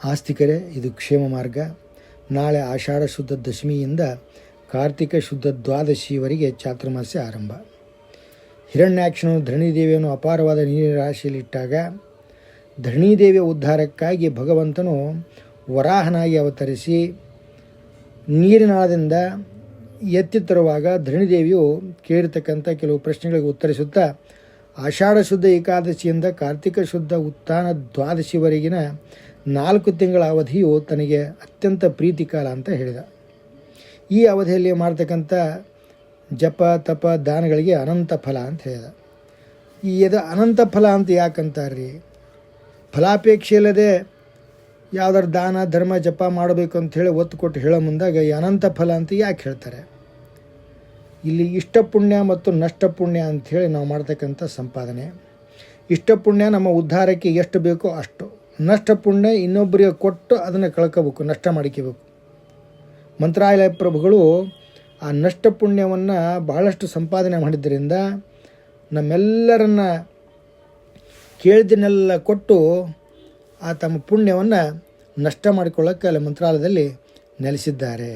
ಆಸ್ತಿಕರೇ, ಇದು ಕ್ಷೇಮ ಮಾರ್ಗ. ನಾಳೆ ಆಷಾಢ ಶುದ್ಧ ದಶಮಿಯಿಂದ ಕಾರ್ತಿಕ ಶುದ್ಧ ದ್ವಾದಶಿಯವರೆಗೆ ಚಾತುರ್ಮಾಸ್ಯ ಆರಂಭ. ಹಿರಣ್ಯಾಕ್ಷನು ಧರಣಿದೇವಿಯನ್ನು ಅಪಾರವಾದ ನೀರಿನ ರಾಶಿಯಲ್ಲಿಟ್ಟಾಗ ಧರಣಿದೇವಿಯ ಉದ್ಧಾರಕ್ಕಾಗಿ ಭಗವಂತನು ವರಾಹನಾಗಿ ಅವತರಿಸಿ ನೀರಿನಾಳದಿಂದ ಎತ್ತಿ ತರುವಾಗ ಧರಣಿದೇವಿಯು ಕೇಳಿರ್ತಕ್ಕಂಥ ಕೆಲವು ಪ್ರಶ್ನೆಗಳಿಗೆ ಉತ್ತರಿಸುತ್ತಾ ಆಷಾಢ ಶುದ್ಧ ಏಕಾದಶಿಯಿಂದ ಕಾರ್ತಿಕ ಶುದ್ಧ ಉತ್ಥಾನ ದ್ವಾದಶಿವರೆಗಿನ 4 ತಿಂಗಳ ಅವಧಿಯು ತನಗೆ ಅತ್ಯಂತ ಪ್ರೀತಿಕಾಲ ಅಂತ ಹೇಳಿದ. ಈ ಅವಧಿಯಲ್ಲಿ ಮಾಡ್ತಕ್ಕಂಥ ಜಪ ತಪ ದಾನಗಳಿಗೆ ಅನಂತ ಫಲ ಅಂತ ಹೇಳಿದ. ಇದು ಅನಂತ ಫಲ ಅಂತ ಯಾಕಂತಾರ್ರಿ? ಫಲಾಪೇಕ್ಷೆ ಇಲ್ಲದೆ ಯಾವುದಾದ್ರು ದಾನ ಧರ್ಮ ಜಪ ಮಾಡಬೇಕು ಅಂಥೇಳಿ ಒತ್ತು ಕೊಟ್ಟು ಹೇಳೋ ಮುಂದಾಗ ಈ ಅನಂತ ಫಲ ಅಂತ ಯಾಕೆ ಹೇಳ್ತಾರೆ? ಇಲ್ಲಿ ಇಷ್ಟ ಪುಣ್ಯ ಮತ್ತು ನಷ್ಟ ಪುಣ್ಯ ಅಂಥೇಳಿ ನಾವು ಮಾಡ್ತಕ್ಕಂಥ ಸಂಪಾದನೆ. ಇಷ್ಟ ಪುಣ್ಯ ನಮ್ಮ ಉದ್ಧಾರಕ್ಕೆ ಎಷ್ಟು ಬೇಕೋ ಅಷ್ಟು, ನಷ್ಟ ಪುಣ್ಯ ಇನ್ನೊಬ್ಬರಿಗೆ ಕೊಟ್ಟು ಅದನ್ನು ಕಳ್ಕೋಬೇಕು, ನಷ್ಟ ಮಾಡಿಕೋಬೇಕು. ಮಂತ್ರಾಲಯ ಪ್ರಭುಗಳು ಆ ನಷ್ಟ ಪುಣ್ಯವನ್ನು ಬಹಳಷ್ಟು ಸಂಪಾದನೆ ಮಾಡಿದ್ದರಿಂದ ನಮ್ಮೆಲ್ಲರನ್ನ ಕೇಳಿದನ್ನೆಲ್ಲ ಕೊಟ್ಟು ಆ ತಮ್ಮ ಪುಣ್ಯವನ್ನು ನಷ್ಟ ಮಾಡಿಕೊಳ್ಳೋಕ್ಕೆ ಅಲ್ಲಿ ಮಂತ್ರಾಲಯದಲ್ಲಿ ನೆಲೆಸಿದ್ದಾರೆ.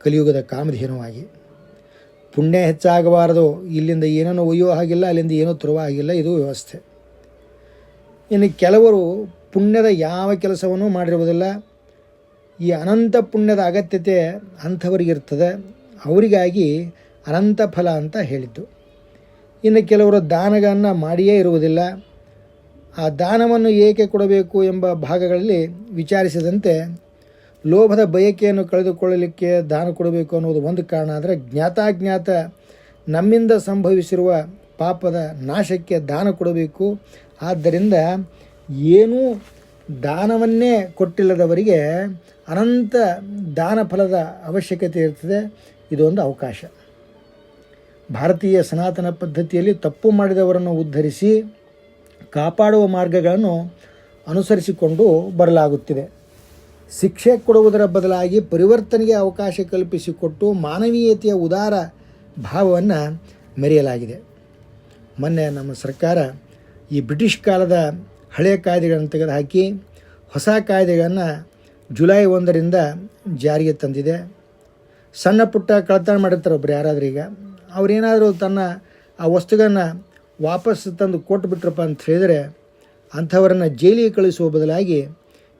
ಕಲಿಯುಗದ ಕಾಮಧೇನುವಾಗಿ ಪುಣ್ಯ ಹೆಚ್ಚಾಗಬಾರದು, ಇಲ್ಲಿಂದ ಏನೋ ಒಯ್ಯೋ ಹಾಗಿಲ್ಲ, ಅಲ್ಲಿಂದ ಏನೋ ತರುವ ಹಾಗಿಲ್ಲ, ಇದು ವ್ಯವಸ್ಥೆ. ಇನ್ನು ಕೆಲವರು ಪುಣ್ಯದ ಯಾವ ಕೆಲಸವನ್ನು ಮಾಡಿರುವುದಿಲ್ಲ. ಈ ಅನಂತ ಪುಣ್ಯದ ಅಗತ್ಯತೆ ಅಂಥವರಿಗಿರ್ತದೆ, ಅವರಿಗಾಗಿ ಅನಂತ ಫಲ ಅಂತ ಹೇಳಿದ್ದು. ಇನ್ನು ಕೆಲವರು ದಾನಗಳನ್ನು ಮಾಡಿಯೇ ಇರುವುದಿಲ್ಲ. ಆ ದಾನವನ್ನು ಏಕೆ ಕೊಡಬೇಕು ಎಂಬ ಭಾಗಗಳಲ್ಲಿ ವಿಚಾರಿಸಿದಂತೆ ಲೋಭದ ಬಯಕೆಯನ್ನು ಕಳೆದುಕೊಳ್ಳಲಿಕ್ಕೆ ದಾನ ಕೊಡಬೇಕು ಅನ್ನೋದು ಒಂದು ಕಾರಣ. ಆದರೆ ಜ್ಞಾತಾಜ್ಞಾತ ನಮ್ಮಿಂದ ಸಂಭವಿಸಿರುವ ಪಾಪದ ನಾಶಕ್ಕೆ ದಾನ ಕೊಡಬೇಕು. ಆದ್ದರಿಂದ ಏನೂ ದಾನವನ್ನೇ ಕೊಟ್ಟಿಲ್ಲದವರಿಗೆ ಅನಂತ ದಾನ ಫಲದ ಅವಶ್ಯಕತೆ ಇರ್ತದೆ. ಇದೊಂದು ಅವಕಾಶ. ಭಾರತೀಯ ಸನಾತನ ಪದ್ಧತಿಯಲ್ಲಿ ತಪ್ಪು ಮಾಡಿದವರನ್ನು ಉದ್ಧರಿಸಿ ಕಾಪಾಡುವ ಮಾರ್ಗಗಳನ್ನು ಅನುಸರಿಸಿಕೊಂಡು ಬರಲಾಗುತ್ತಿದೆ. ಶಿಕ್ಷೆ ಕೊಡುವುದರ ಬದಲಾಗಿ ಪರಿವರ್ತನೆಗೆ ಅವಕಾಶ ಕಲ್ಪಿಸಿಕೊಟ್ಟು ಮಾನವೀಯತೆಯ ಉದಾರ ಭಾವವನ್ನು ಮೆರೆಯಲಾಗಿದೆ. ಮೊನ್ನೆ ನಮ್ಮ ಸರ್ಕಾರ ಈ ಬ್ರಿಟಿಷ್ ಕಾಲದ ಹಳೆಯ ಕಾಯ್ದೆಗಳನ್ನು ತೆಗೆದುಹಾಕಿ ಹೊಸ ಕಾಯ್ದೆಗಳನ್ನು ಜುಲೈ 1ರಿಂದ ಜಾರಿಗೆ ತಂದಿದೆ. ಸಣ್ಣ ಪುಟ್ಟ ಕಳ್ಳತನ ಮಾಡಿರ್ತಾರೆ ಒಬ್ರು ಯಾರಾದ್ರೂ, ಈಗ ಅವರೇನಾದರೂ ತನ್ನ ಆ ವಸ್ತುಗಳನ್ನು ವಾಪಸ್ ತಂದು ಕೊಟ್ಟುಬಿಟ್ರಪ್ಪ ಅಂತ ಹೇಳಿದರೆ ಅಂಥವರನ್ನು ಜೈಲಿಗೆ ಕಳಿಸುವ ಬದಲಾಗಿ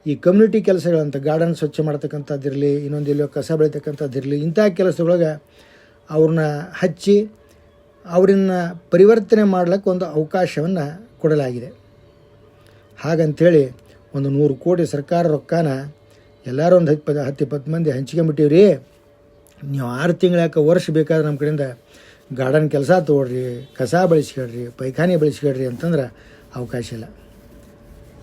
ಈ ಕಮ್ಯುನಿಟಿ ಕೆಲಸಗಳಂತ ಗಾರ್ಡನ್ ಸ್ವಚ್ಛ ಮಾಡ್ತಕ್ಕಂಥದ್ದಿರಲಿ, ಇನ್ನೊಂದು ಎಲ್ಲೋ ಕಸ ಬೆಳೀತಕ್ಕಂಥದ್ದಿರಲಿ, ಇಂಥ ಕೆಲಸದೊಳಗೆ ಅವ್ರನ್ನ ಹಚ್ಚಿ ಅವರನ್ನ ಪರಿವರ್ತನೆ ಮಾಡ್ಲಿಕ್ಕೆ ಒಂದು ಅವಕಾಶವನ್ನು ಕೊಡಲಾಗಿದೆ. ಹಾಗಂತೇಳಿ ಒಂದು 100 ಕೋಟಿ ಸರ್ಕಾರ ರೊಕ್ಕನ ಎಲ್ಲರೂ ಒಂದು 10-20 ಮಂದಿ ಹಂಚ್ಕೊಂಬಿಟ್ಟಿವ್ರಿ, ನೀವು 6 ತಿಂಗಳು ಯಾಕೆ ವರ್ಷ ಬೇಕಾದ್ರೆ ನಮ್ಮ ಕಡೆಯಿಂದ ಗಾರ್ಡನ್ ಕೆಲಸ ತೊಗೊಳ್ರಿ, ಕಸ ಬೆಳೆಸ್ಕೊಳ್ರಿ, ಪೈಖಾನೆ ಬೆಳೆಸ್ಕೊಳ್ರಿ ಅಂತಂದ್ರೆ ಅವಕಾಶ ಇಲ್ಲ.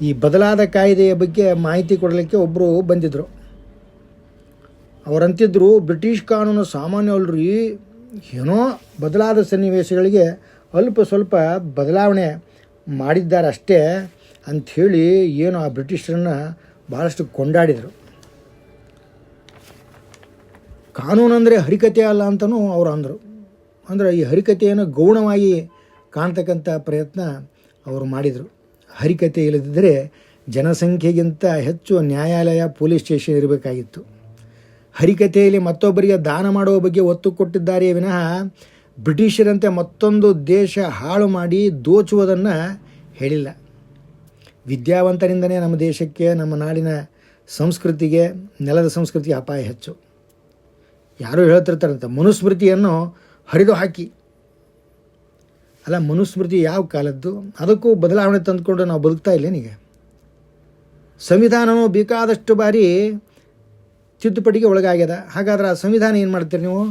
ಈ ಬದಲಾದ ಕಾಯ್ದೆಯ ಬಗ್ಗೆ ಮಾಹಿತಿ ಕೊಡಲಿಕ್ಕೆ ಒಬ್ಬರು ಬಂದಿದ್ದರು. ಅವರಂತಿದ್ರು, ಬ್ರಿಟಿಷ್ ಕಾನೂನು ಸಾಮಾನ್ಯ ಅಲ್ರಿ, ಏನೋ ಬದಲಾದ ಸನ್ನಿವೇಶಗಳಿಗೆ ಅಲ್ಪ ಸ್ವಲ್ಪ ಬದಲಾವಣೆ ಮಾಡಿದ್ದಾರೆ ಅಷ್ಟೇ ಅಂಥೇಳಿ ಏನು ಆ ಬ್ರಿಟಿಷರನ್ನು ಭಾಳಷ್ಟು ಕೊಂಡಾಡಿದರು. ಕಾನೂನು ಅಂದರೆ ಹರಿಕತೆ ಅಲ್ಲ ಅಂತಲೂ ಅವರು ಅಂದರು. ಅಂದರೆ ಈ ಹರಿಕತೆಯನ್ನು ಗೌಣವಾಗಿ ಕಾಣ್ತಕ್ಕಂಥ ಪ್ರಯತ್ನ ಅವರು ಮಾಡಿದರು. ಹರಿಕತೆ ಇಲ್ಲದಿದ್ದರೆ ಜನಸಂಖ್ಯೆಗಿಂತ ಹೆಚ್ಚು ನ್ಯಾಯಾಲಯ, ಪೊಲೀಸ್ ಸ್ಟೇಷನ್ ಇರಬೇಕಾಗಿತ್ತು. ಹರಿಕತೆಯಲ್ಲಿ ಮತ್ತೊಬ್ಬರಿಗೆ ದಾನ ಮಾಡುವ ಬಗ್ಗೆ ಒತ್ತು ಕೊಟ್ಟಿದ್ದಾರೆ ವಿನಃ ಬ್ರಿಟಿಷರಂತೆ ಮತ್ತೊಂದು ದೇಶ ಹಾಳು ಮಾಡಿ ದೋಚುವುದನ್ನು ಹೇಳಿಲ್ಲ. ವಿದ್ಯಾವಂತರಿಂದನೇ ನಮ್ಮ ದೇಶಕ್ಕೆ, ನಮ್ಮ ನಾಡಿನ ಸಂಸ್ಕೃತಿಗೆ, ನೆಲದ ಸಂಸ್ಕೃತಿಗೆ ಅಪಾಯ ಹೆಚ್ಚು. ಯಾರೂ ಹೇಳ್ತಿರ್ತಾರಂತ ಮನುಸ್ಮೃತಿಯನ್ನು ಹರಿದು ಹಾಕಿ. ಅಲ್ಲ, ಮನುಸ್ಮೃತಿ ಯಾವ ಕಾಲದ್ದು? ಅದಕ್ಕೂ ಬದಲಾವಣೆ ತಂದುಕೊಂಡು ನಾವು ಬದುಕ್ತಾ ಇಲ್ಲೇನೀಗ? ಸಂವಿಧಾನವೂ ಬೇಕಾದಷ್ಟು ಬಾರಿ ತಿದ್ದುಪಡಿಗೆ ಒಳಗಾಗ್ಯದ. ಹಾಗಾದ್ರೆ ಆ ಸಂವಿಧಾನ ಏನು ಮಾಡ್ತೀರಿ ನೀವು?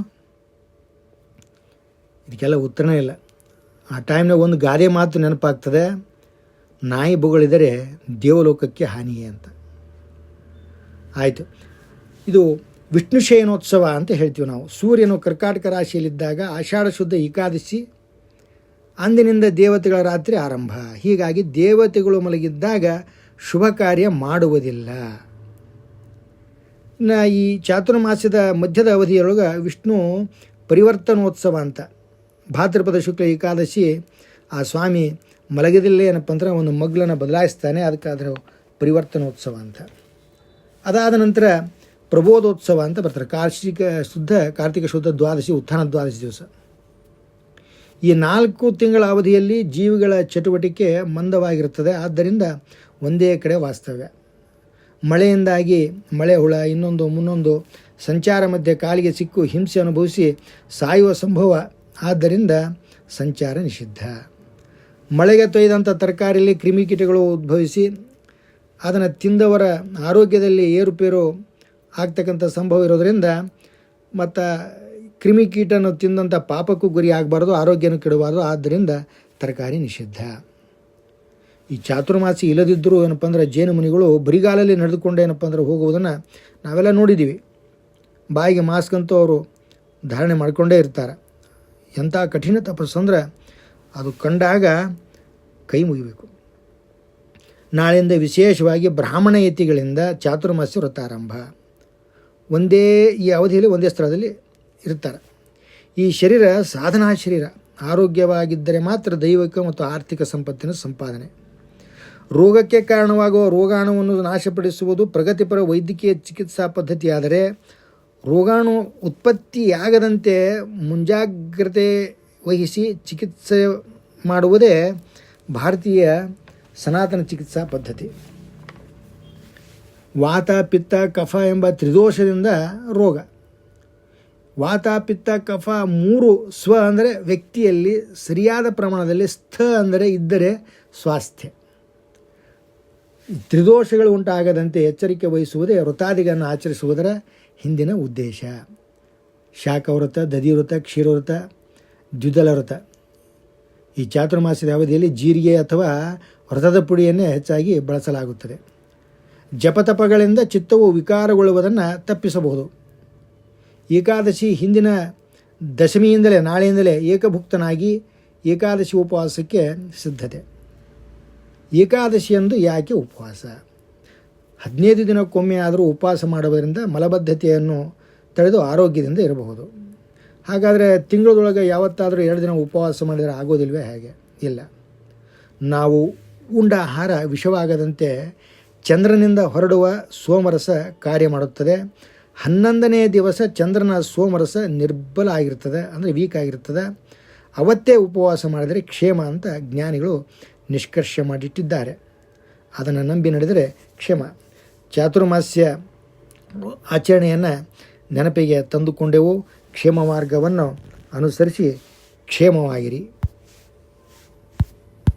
ಇದಕ್ಕೆಲ್ಲ ಉತ್ತರನೇ ಇಲ್ಲ. ಆ ಟೈಮ್ನಾಗ ಒಂದು ಗಾದೆ ಮಾತು ನೆನಪಾಗ್ತದೆ, ನಾಯಿ ಬೊಗಳಿದರೆ ದೇವಲೋಕಕ್ಕೆ ಹಾನಿಯೇ ಅಂತ. ಆಯಿತು, ಇದು ವಿಷ್ಣು ಶಯನೋತ್ಸವ ಅಂತ ಹೇಳ್ತೀವಿ ನಾವು. ಸೂರ್ಯನು ಕರ್ಕಾಟಕ ರಾಶಿಯಲ್ಲಿದ್ದಾಗ ಆಷಾಢ ಶುದ್ಧ ಏಕಾದಶಿ, ಅಂದಿನಿಂದ ದೇವತೆಗಳ ರಾತ್ರಿ ಆರಂಭ. ಹೀಗಾಗಿ ದೇವತೆಗಳು ಮಲಗಿದ್ದಾಗ ಶುಭ ಕಾರ್ಯ ಮಾಡುವುದಿಲ್ಲ. ಇನ್ನು ಈ ಚಾತುರ್ಮಾಸ್ಯದ ಮಧ್ಯದ ಅವಧಿಯೊಳಗೆ ವಿಷ್ಣು ಪರಿವರ್ತನೋತ್ಸವ ಅಂತ, ಭಾದ್ರಪದ ಶುಕ್ಲ ಏಕಾದಶಿ ಆ ಸ್ವಾಮಿ ಮಲಗಿದಲ್ಲೇ ಏನಪ್ಪ ಅಂದ್ರೆ ಒಂದು ಮಗ್ಲನ್ನು ಬದಲಾಯಿಸ್ತಾನೆ, ಅದಕ್ಕೆ ಅದರ ಪರಿವರ್ತನೋತ್ಸವ ಅಂತ. ಅದಾದ ನಂತರ ಪ್ರಬೋಧೋತ್ಸವ ಅಂತ ಬರ್ತಾರೆ. ಕಾರ್ತಿಕ ಶುದ್ಧ ದ್ವಾದಶಿ, ಉತ್ಥಾನ ದ್ವಾದಶಿ ದಿವಸ. ಈ 4 ತಿಂಗಳ ಅವಧಿಯಲ್ಲಿ ಜೀವಿಗಳ ಚಟುವಟಿಕೆ ಮಂದವಾಗಿರುತ್ತದೆ. ಆದ್ದರಿಂದ ಒಂದೇ ಕಡೆ ವಾಸ್ತವ್ಯ. ಮಳೆಯಿಂದಾಗಿ ಮಳೆ ಹುಳ ಇನ್ನೊಂದು ಮುನ್ನೊಂದು ಸಂಚಾರ ಮಧ್ಯೆ ಕಾಲಿಗೆ ಸಿಕ್ಕು ಹಿಂಸೆ ಅನುಭವಿಸಿ ಸಾಯುವ ಸಂಭವ. ಆದ್ದರಿಂದ ಸಂಚಾರ ನಿಷಿದ್ಧ. ಮಳೆಗೆ ತೊಯ್ದಂಥ ತರಕಾರಿಯಲ್ಲಿ ಕ್ರಿಮಿಕೀಟಗಳು ಉದ್ಭವಿಸಿ ಅದನ್ನು ತಿಂದವರ ಆರೋಗ್ಯದಲ್ಲಿ ಏರುಪೇರು ಆಗ್ತಕ್ಕಂಥ ಸಂಭವ ಇರೋದರಿಂದ ಮತ್ತು ಕ್ರಿಮಿಕೀಟನ್ನು ತಿಂದಂಥ ಪಾಪಕ್ಕೂ ಗುರಿ ಆಗಬಾರ್ದು, ಆರೋಗ್ಯನೂ ಕೆಡಬಾರ್ದು. ಆದ್ದರಿಂದ ತರಕಾರಿ ನಿಷಿದ್ಧ. ಈ ಚಾತುರ್ಮಾಸಿ ಇಲ್ಲದಿದ್ದರೂ ಏನಪ್ಪ ಅಂದ್ರೆ ಜೇನುಮುನಿಗಳು ಬರಿಗಾಲಲ್ಲಿ ನಡೆದುಕೊಂಡು ಏನಪ್ಪ ಅಂದ್ರೆ ಹೋಗುವುದನ್ನು ನಾವೆಲ್ಲ ನೋಡಿದ್ದೀವಿ. ಬಾಯಿಗೆ ಮಾಸ್ಕ್ ಅಂತೂ ಅವರು ಧಾರಣೆ ಮಾಡಿಕೊಂಡೇ ಇರ್ತಾರೆ. ಎಂಥ ಕಠಿಣ ತಪಸ್ಸು ಅಂದ್ರೆ ಅದು ಕಂಡಾಗ ಕೈ ಮುಗಿಬೇಕು. ನಾಳೆಯಿಂದ ವಿಶೇಷವಾಗಿ ಬ್ರಾಹ್ಮಣ ಯತಿಗಳಿಂದ ಚಾತುರ್ಮಾಸ್ಯ ವ್ರತಾರಂಭ. ಈ ಅವಧಿಯಲ್ಲಿ ಒಂದೇ ಸ್ಥಳದಲ್ಲಿ ಇರ್ತಾರೆ. ಈ ಶರೀರ ಸಾಧನಾ ಶರೀರ. ಆರೋಗ್ಯವಾಗಿದ್ದರೆ ಮಾತ್ರ ದೈವಿಕ ಮತ್ತು ಆರ್ಥಿಕ ಸಂಪತ್ತಿನ ಸಂಪಾದನೆ. ರೋಗಕ್ಕೆ ಕಾರಣವಾಗುವ ರೋಗಾಣುವನ್ನು ನಾಶಪಡಿಸುವುದು ಪ್ರಗತಿಪರ ವೈದ್ಯಕೀಯ ಚಿಕಿತ್ಸಾ ಪದ್ಧತಿಯಾದರೆ, ರೋಗಾಣು ಉತ್ಪತ್ತಿಯಾಗದಂತೆ ಮುಂಜಾಗ್ರತೆ ವಹಿಸಿ ಚಿಕಿತ್ಸೆ ಮಾಡುವುದೇ ಭಾರತೀಯ ಸನಾತನ ಚಿಕಿತ್ಸಾ ಪದ್ಧತಿ. ವಾತ ಪಿತ್ತ ಕಫ ಎಂಬ ತ್ರಿದೋಷದಿಂದ ರೋಗ. ವಾತ ಪಿತ್ತ ಕಫ 3 ಸ್ವ ಅಂದರೆ ವ್ಯಕ್ತಿಯಲ್ಲಿ ಸರಿಯಾದ ಪ್ರಮಾಣದಲ್ಲಿ, ಸ್ಥ ಅಂದರೆ ಇದ್ದರೆ ಸ್ವಾಸ್ಥ್ಯ. ತ್ರಿದೋಷಗಳು ಉಂಟಾಗದಂತೆ ಎಚ್ಚರಿಕೆ ವಹಿಸುವುದೇ ವ್ರತಾದಿಗಳನ್ನು ಆಚರಿಸುವುದರ ಹಿಂದಿನ ಉದ್ದೇಶ. ಶಾಖವ್ರತ, ದಧಿವ್ರತ, ಕ್ಷೀರವ್ರತ, ದ್ವಿದಳ ವ್ರತ. ಈ ಚಾತುರ್ಮಾಸ್ಯದ ಅವಧಿಯಲ್ಲಿ ಜೀರಿಗೆ ಅಥವಾ ವ್ರತದ ಪುಡಿಯನ್ನೇ ಹೆಚ್ಚಾಗಿ ಬಳಸಲಾಗುತ್ತದೆ. ಜಪತಪಗಳಿಂದ ಚಿತ್ತವು ವಿಕಾರಗೊಳ್ಳುವುದನ್ನು ತಪ್ಪಿಸಬಹುದು. ಏಕಾದಶಿ ಹಿಂದಿನ ದಶಮಿಯಿಂದಲೇ, ನಾಳೆಯಿಂದಲೇ ಏಕಭುಕ್ತನಾಗಿ ಏಕಾದಶಿ ಉಪವಾಸಕ್ಕೆ ಸಿದ್ಧತೆ. ಏಕಾದಶಿಯಂದು ಯಾಕೆ ಉಪವಾಸ? 15 ದಿನಕ್ಕೊಮ್ಮೆ ಆದರೂ ಉಪವಾಸ ಮಾಡುವುದರಿಂದ ಮಲಬದ್ಧತೆಯನ್ನು ತಡೆದು ಆರೋಗ್ಯದಿಂದ ಇರಬಹುದು. ಹಾಗಾದರೆ ತಿಂಗಳೊಳಗೆ ಯಾವತ್ತಾದರೂ 2 ದಿನ ಉಪವಾಸ ಮಾಡಿದರೆ ಆಗೋದಿಲ್ವೇ? ಹಾಗೆ ಇಲ್ಲ. ನಾವು ಉಂಡ ಆಹಾರ ವಿಷವಾಗದಂತೆ ಚಂದ್ರನಿಂದ ಹೊರಡುವ ಸೋಮರಸ ಕಾರ್ಯ ಮಾಡುತ್ತದೆ. 11ನೇ ದಿವಸ ಚಂದ್ರನ ಸೋಮರಸ ನಿರ್ಬಲ ಆಗಿರ್ತದೆ, ಅಂದರೆ ವೀಕ್ ಆಗಿರ್ತದೆ. ಅವತ್ತೇ ಉಪವಾಸ ಮಾಡಿದರೆ ಕ್ಷೇಮ ಅಂತ ಜ್ಞಾನಿಗಳು ನಿಷ್ಕರ್ಷ ಮಾಡಿಟ್ಟಿದ್ದಾರೆ. ಅದನ್ನು ನಂಬಿ ನಡೆದರೆ ಕ್ಷೇಮ. ಚಾತುರ್ಮಾಸ್ಯ ಆಚರಣೆಯನ್ನು ನೆನಪಿಗೆ ತಂದುಕೊಂಡೆವು. ಕ್ಷೇಮ ಮಾರ್ಗವನ್ನು ಅನುಸರಿಸಿ ಕ್ಷೇಮವಾಗಿರಿ.